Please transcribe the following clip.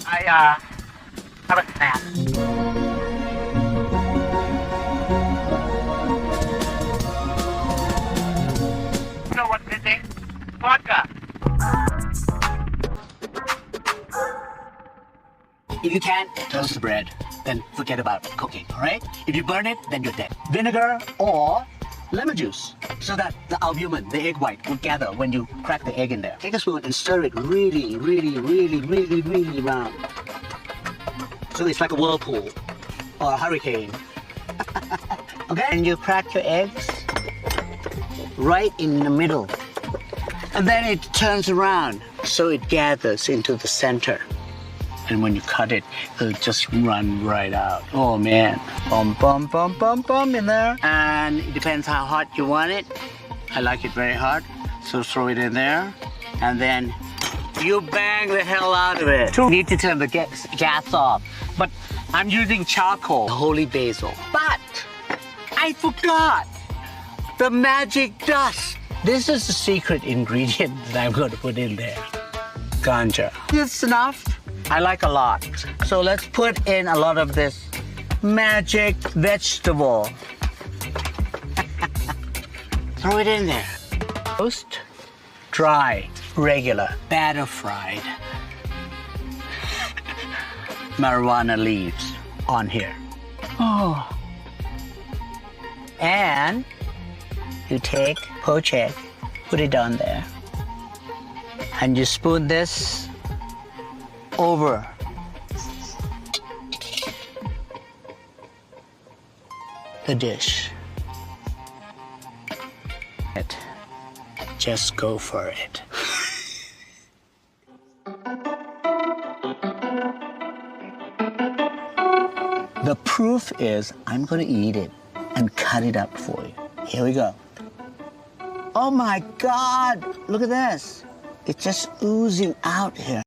I have a snack. You know what's missing? Vodka. If you can't toast the bread, then forget about cooking, all right? If you burn it, then you're dead. Vinegar or lemon juice, so that the albumin, the egg white, will gather when you crack the egg in there. Take a spoon and stir it really round. So it's like a whirlpool or a hurricane. Okay? And you crack your eggs right in the middle. And then it turns around, so it gathers into the center. And when you cut it, it'll just run right out. Oh man, bum in there. And it depends how hot you want it. I like it very hot, so throw it in there. And then you bang the hell out of it. You need to turn the gas off. But I'm using charcoal, holy basil. But I forgot the magic dust. This is the secret ingredient that I'm going to put in there. Ganja. It's enough. I like a lot. So let's put in a lot of this magic vegetable. Throw it in there. Toast, dry, regular, batter fried. Marijuana leaves on here. Oh. And you take poached egg, put it on there, and you spoon this over the dish. Just go for it. The proof is I'm going to eat it and cut it up for you. Here we go. Oh my God, look at this. It's just oozing out here.